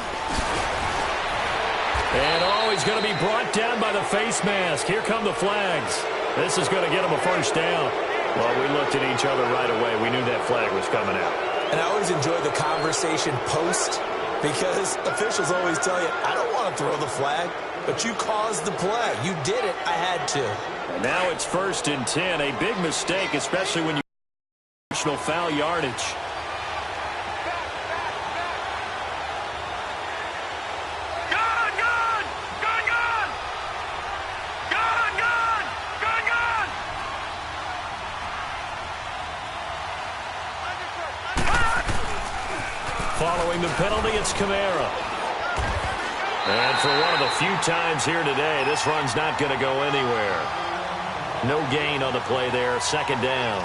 And he's going to be brought down by the face mask. Here come the flags. This is going to get him a first down. Well, we looked at each other right away. We knew that flag was coming out. And I always enjoy the conversation post because officials always tell you, I don't want to throw the flag, but you caused the play. You did it. I had to. And now it's 1st and 10. A big mistake, especially when you additional foul yardage. Following the penalty, it's Kamara. And for one of the few times here today, this run's not going to go anywhere. No gain on the play there, 2nd down.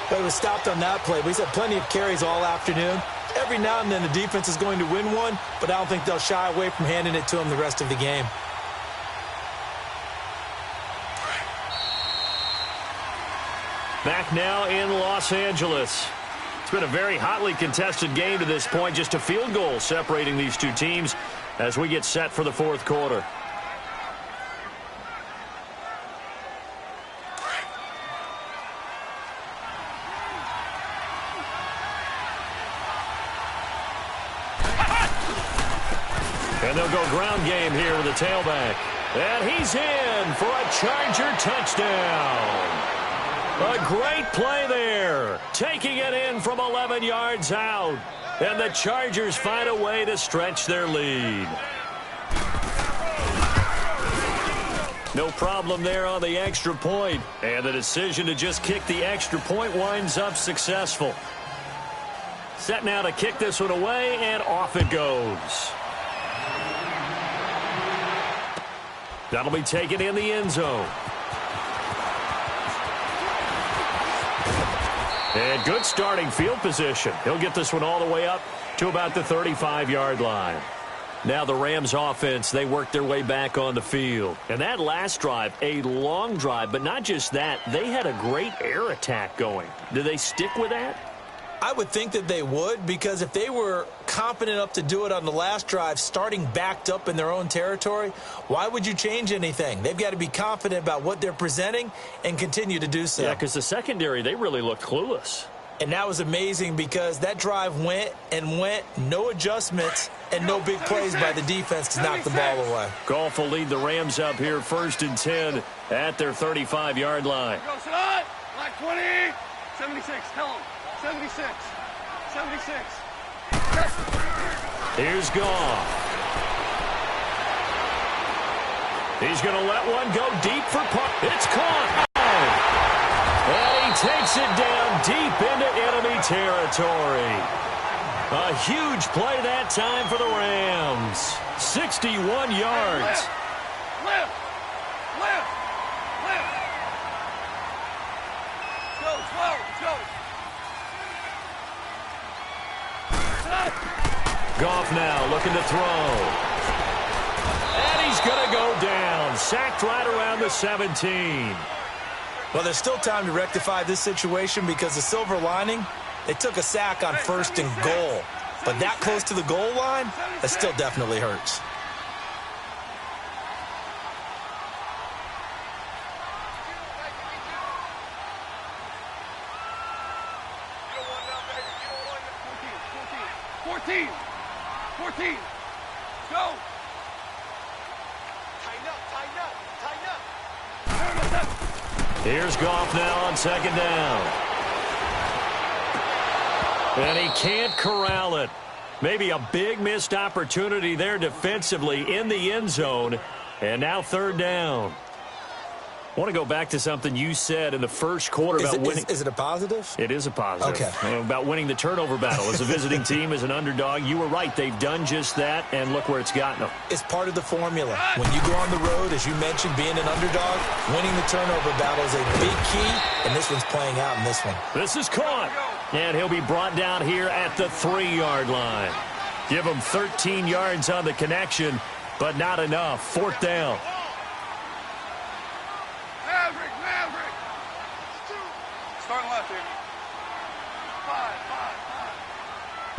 But it was stopped on that play. We've had plenty of carries all afternoon. Every now and then the defense is going to win one, but I don't think they'll shy away from handing it to them the rest of the game. Back now in Los Angeles. It's been a very hotly contested game to this point. Just a field goal separating these two teams as we get set for the 4th quarter. And they'll go ground game here with the tailback. And he's in for a Charger touchdown. A great play there, taking it in from 11 yards out. And the Chargers find a way to stretch their lead. No problem there on the extra point. And the decision to just kick the extra point winds up successful. Set now to kick this one away, and off it goes. That'll be taken in the end zone. And good starting field position. He'll get this one all the way up to about the 35-yard line. Now the Rams offense, they work their way back on the field. And that last drive, a long drive, but not just that, they had a great air attack going. Do they stick with that? I would think that they would, because if they were confident enough to do it on the last drive, starting backed up in their own territory, why would you change anything? They've got to be confident about what they're presenting and continue to do so. Yeah, because the secondary, they really looked clueless. And that was amazing because that drive went and went, no adjustments, and no big plays by the defense to knock the ball away. Goff will lead the Rams up here 1st and 10 at their 35-yard line. Go, Sadat. Black 20. 76. Tell him. 76. 76. Here's Goff. He's going to let one go deep for punt. It's caught. And he takes it down deep into enemy territory. A huge play that time for the Rams. 61 yards. Left. Left. Left. Goff now looking to throw. And he's going to go down. Sacked right around the 17. Well, there's still time to rectify this situation because the silver lining, they took a sack on 1st and goal. But that close to the goal line, that still definitely hurts. Go! Tighten up. Here's Goff now on 2nd down. And he can't corral it. Maybe a big missed opportunity there defensively in the end zone. And now 3rd down. I want to go back to something you said in the first quarter about winning. Is it a positive? It is a positive. Okay. About winning the turnover battle. As a visiting team, as an underdog, you were right. They've done just that, and look where it's gotten them. It's part of the formula. When you go on the road, as you mentioned, being an underdog, winning the turnover battle is a big key, and this one's playing out in this one. This is caught, and he'll be brought down here at the 3-yard line. Give him 13 yards on the connection, but not enough. 4th down. Maverick. Starting left here.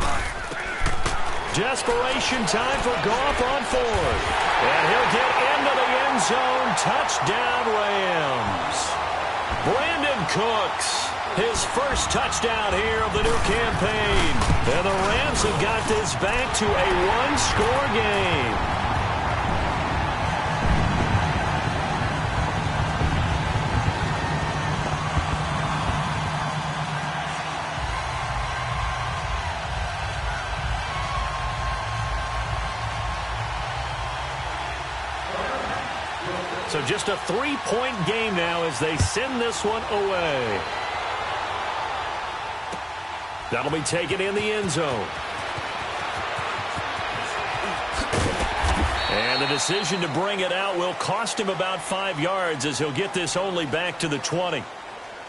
5. Desperation time for Goff on 4th. And he'll get into the end zone. Touchdown, Rams. Brandon Cooks, his first touchdown here of the new campaign. And the Rams have got this back to a 1-score game. So just a 3-point game now as they send this one away. That'll be taken in the end zone. And the decision to bring it out will cost him about 5 yards as he'll get this only back to the 20.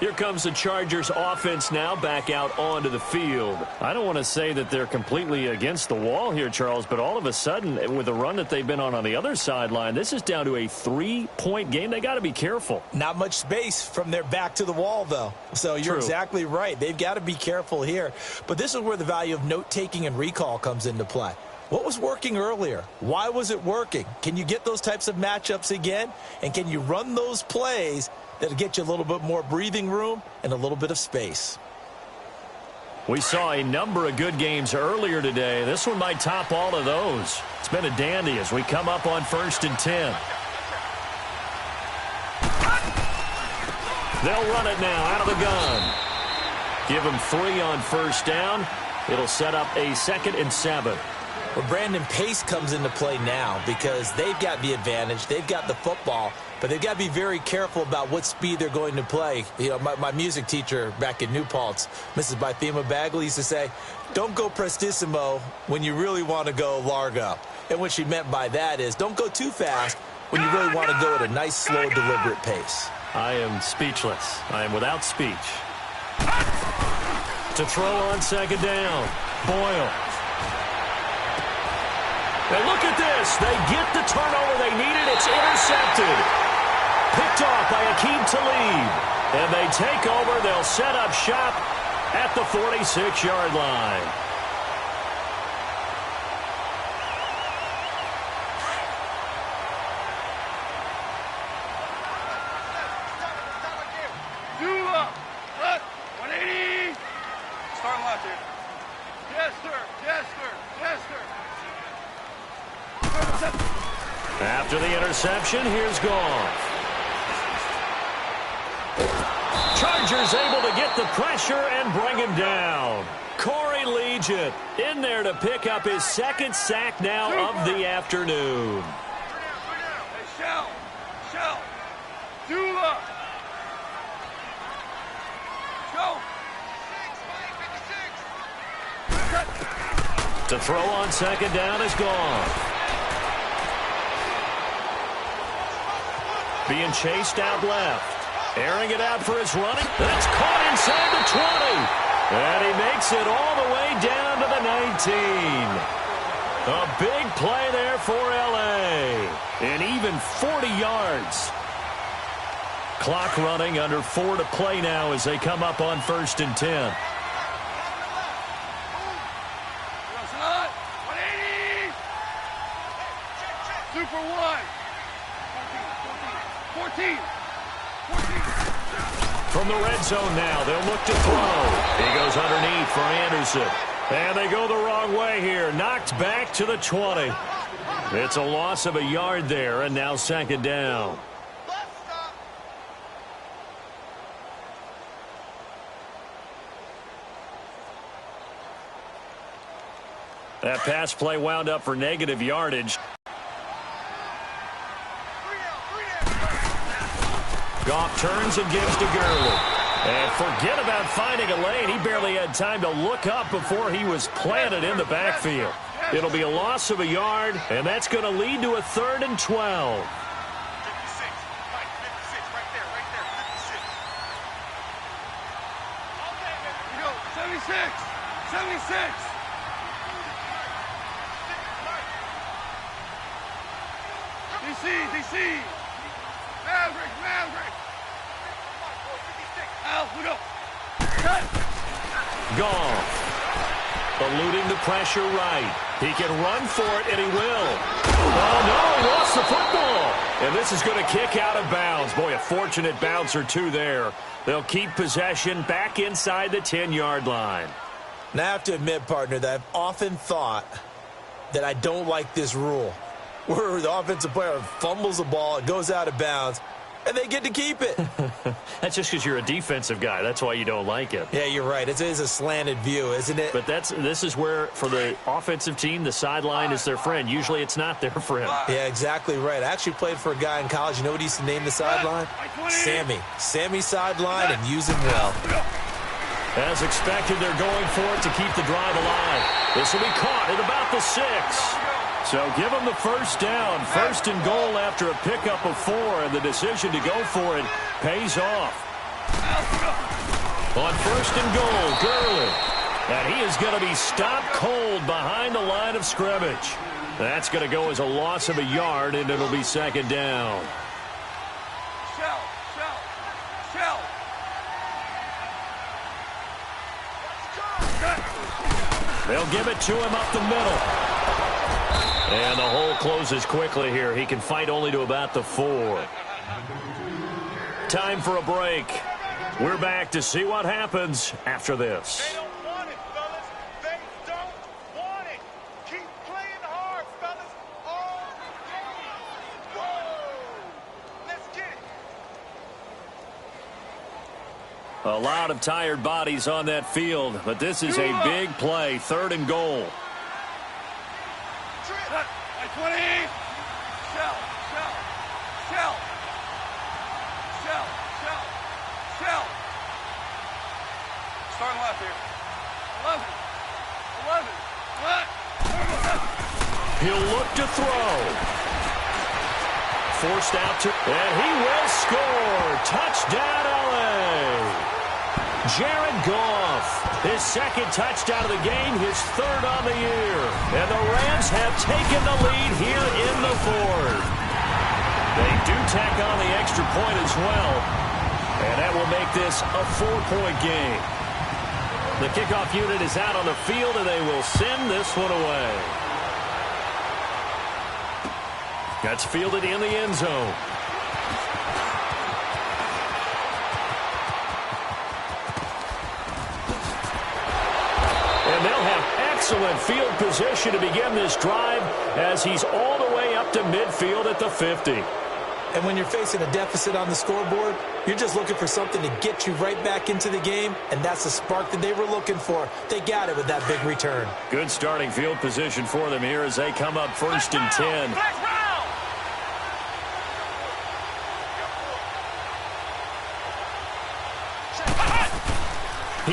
Here comes the Chargers offense now back out onto the field. I don't want to say that they're completely against the wall here, Charles, but all of a sudden, with the run that they've been on the other sideline, this is down to a 3-point game. They got to be careful. Not much space from their back to the wall, though. So you're exactly right. They've got to be careful here. But this is where the value of note-taking and recall comes into play. What was working earlier? Why was it working? Can you get those types of matchups again? And can you run those plays that'll get you a little bit more breathing room and a little bit of space? We saw a number of good games earlier today. This one might top all of those. It's been a dandy as we come up on 1st and 10. They'll run it now out of the gun. Give them 3 on 1st down. It'll set up a 2nd and 7. Well, Brandon, pace comes into play now because they've got the advantage. They've got the football, but they've got to be very careful about what speed they're going to play. You know, my music teacher back in New Paltz, Mrs. Bythema Bagley, used to say, don't go prestissimo when you really want to go largo. And what she meant by that is don't go too fast when you really want to go at a nice, slow, deliberate pace. I am speechless. I am without speech. To throw on 2nd down. Boyle. And look at this. They get the turnover they needed. It's intercepted. Picked off by Akeem Talib. And they take over. They'll set up shop at the 46-yard line. Dula. Left. 180. Starting left here. Jester. After the interception, here's Goff. Chargers able to get the pressure and bring him down. Corey Legion in there to pick up his 2nd sack now of the afternoon. Hey, Shell. Dula. Go. To throw on 2nd down is Goff. Being chased out left. Airing it out for his running. That's caught inside the 20. And he makes it all the way down to the 19. A big play there for L.A. And even 40 yards. Clock running, under 4 to play now as they come up on 1st and 10. Super one. 14. From the red zone now, they'll look to throw. He goes underneath for Anderson. And they go the wrong way here. Knocked back to the 20. It's a loss of a yard there, and now 2nd down. That pass play wound up for negative yardage. Goff turns and gives to Gurley. And forget about finding a lane. He barely had time to look up before he was planted in the backfield. It'll be a loss of a yard, and that's going to lead to a 3rd and 12. 56. Right there, 56. Here we go, 76. 76. DC. Maverick. Al, we go. Cut. Goff. Eluding the pressure right. He can run for it, and he will. Oh, no, he lost the football. And this is going to kick out of bounds. Boy, a fortunate bounce or two there. They'll keep possession back inside the 10-yard line. Now, I have to admit, partner, that I've often thought that I don't like this rule, where the offensive player fumbles the ball, it goes out of bounds, and they get to keep it. That's just because you're a defensive guy. That's why you don't like it. Yeah, you're right. It is a slanted view, isn't it? But this is where, for the offensive team, the sideline is their friend. Usually it's not their friend. Yeah, exactly right. I actually played for a guy in college. You know what he used to name the sideline? Sammy. Sammy sideline, and use him well. As expected, they're going for it to keep the drive alive. This will be caught at about the 6. So give them the 1st down. 1st and goal after a pickup of 4, and the decision to go for it pays off. On 1st and goal, Gurley. And he is going to be stopped cold behind the line of scrimmage. That's going to go as a loss of a yard, and it'll be 2nd down. Shell. They'll give it to him up the middle. And the hole closes quickly here. He can fight only to about the 4. Time for a break. We're back to see what happens after this. They don't want it, fellas. They don't want it. Keep playing hard, fellas. All game. Whoa. Let's get it. A lot of tired bodies on that field, but this is a big play. 3rd and goal. 20. Shell. Starting left here. 11. What? He'll look to throw. Forced out to, and he will score. Touchdown, L.A. Jared Goff, his 2nd touchdown of the game, his 3rd on the year. And the Rams have taken the lead here in the 4th. They do tack on the extra point as well. And that will make this a 4-point game. The kickoff unit is out on the field, and they will send this one away. That's fielded in the end zone. And they'll have excellent field position to begin this drive as he's all the way up to midfield at the 50. And when you're facing a deficit on the scoreboard, you're just looking for something to get you right back into the game, and that's the spark that they were looking for. They got it with that big return. Good starting field position for them here as they come up 1st and 10.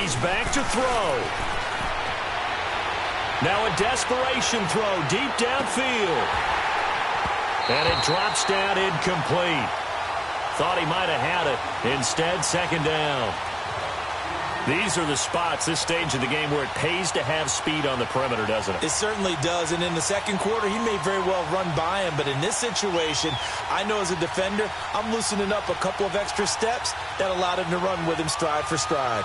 He's back to throw. Now a desperation throw deep downfield. And it drops down incomplete. Thought he might have had it. Instead, 2nd down. These are the spots, this stage of the game, where it pays to have speed on the perimeter, doesn't it? It certainly does, and in the second quarter, he may very well run by him, but in this situation, I know as a defender, I'm loosening up a couple of extra steps that allowed him to run with him stride for stride.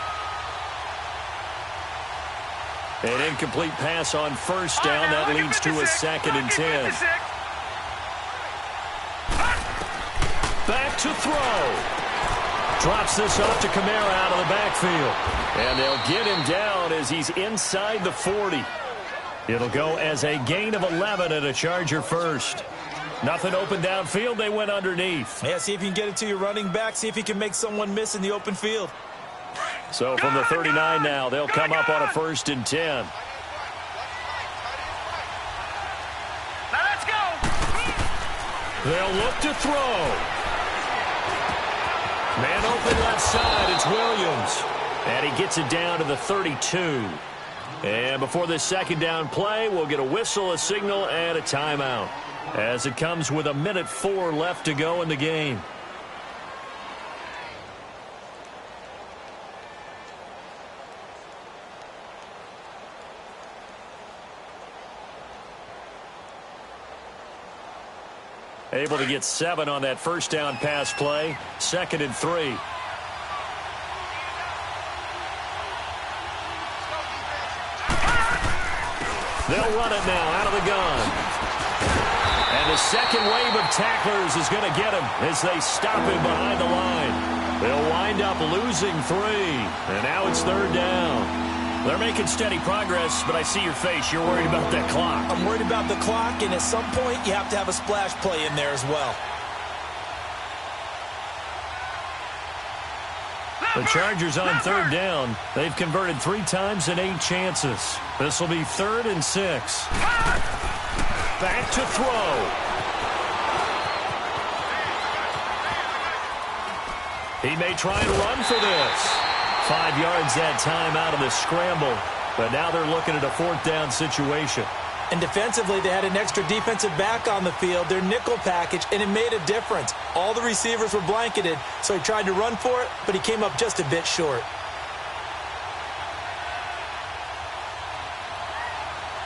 An incomplete pass on first down. That leads to a 2nd and 10. Back to throw. Drops this off to Kamara out of the backfield. And they'll get him down as he's inside the 40. It'll go as a gain of 11 and a Charger first. Nothing open downfield. They went underneath. Yeah, see if you can get it to your running back. See if you can make someone miss in the open field. So from the 39 now, they'll come up on a 1st and 10. Now let's go. They'll look to throw. Man open left side, it's Williams. And he gets it down to the 32. And before this 2nd down play, we'll get a whistle, a signal, and a timeout, as it comes with 1:04 left to go in the game. Able to get 7 on that 1st down pass play. 2nd and 3. They'll run it now out of the gun. And the second wave of tacklers is going to get him as they stop him behind the line. They'll wind up losing 3. And now it's 3rd down. They're making steady progress, but I see your face. You're worried about that clock. I'm worried about the clock, and at some point, you have to have a splash play in there as well. The Chargers on 3rd down. They've converted 3 times in 8 chances. This will be 3rd and 6. Back to throw. He may try and run for this. 5 yards that time out of the scramble. But now they're looking at a 4th down situation. And defensively, they had an extra defensive back on the field, their nickel package, and it made a difference. All the receivers were blanketed, so he tried to run for it, but he came up just a bit short.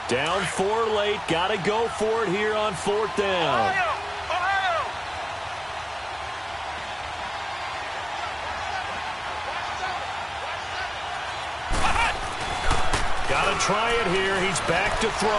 Down 4 late. Got to go for it here on 4th down. Got to try it here. He's back to throw.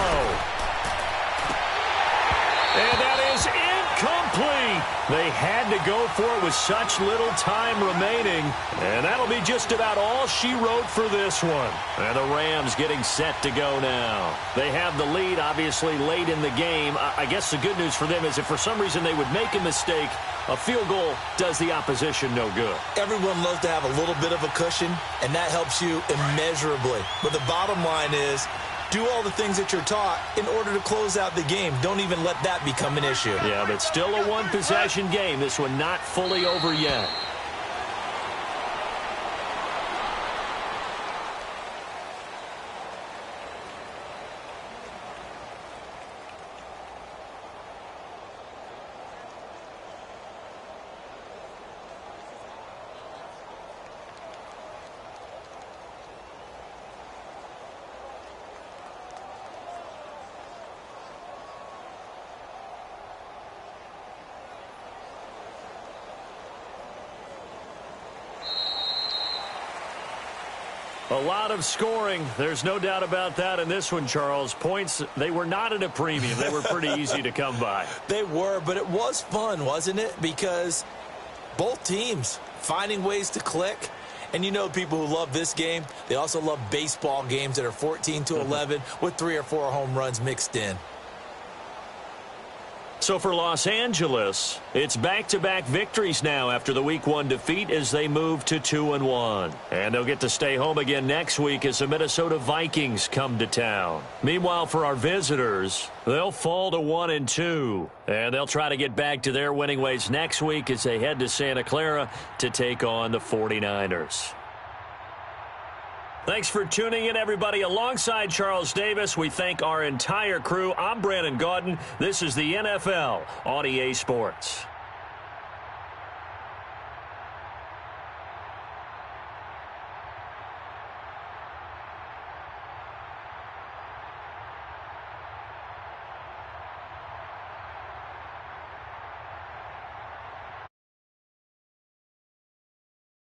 And that is incomplete. They had to go for it with such little time remaining. And that'll be just about all she wrote for this one. And the Rams getting set to go now. They have the lead, obviously, late in the game. I guess the good news for them is if for some reason they would make a mistake, a field goal does the opposition no good. Everyone loves to have a little bit of a cushion, and that helps you immeasurably. But the bottom line is, do all the things that you're taught in order to close out the game. Don't even let that become an issue. Yeah, but still a one-possession game. This one not fully over yet. A lot of scoring. There's no doubt about that in this one, Charles. Points, they were not at a premium. They were pretty easy to come by. They were, but it was fun, wasn't it? Because both teams finding ways to click. And you know people who love this game, they also love baseball games that are 14-11 with 3 or 4 home runs mixed in. So for Los Angeles, it's back-to-back victories now after the Week 1 defeat as they move to 2-1. And they'll get to stay home again next week as the Minnesota Vikings come to town. Meanwhile, for our visitors, they'll fall to 1-2. And they'll try to get back to their winning ways next week as they head to Santa Clara to take on the 49ers. Thanks for tuning in, everybody. Alongside Charles Davis, we thank our entire crew. I'm Brandon Gaudin. This is the NFL on EA Sports.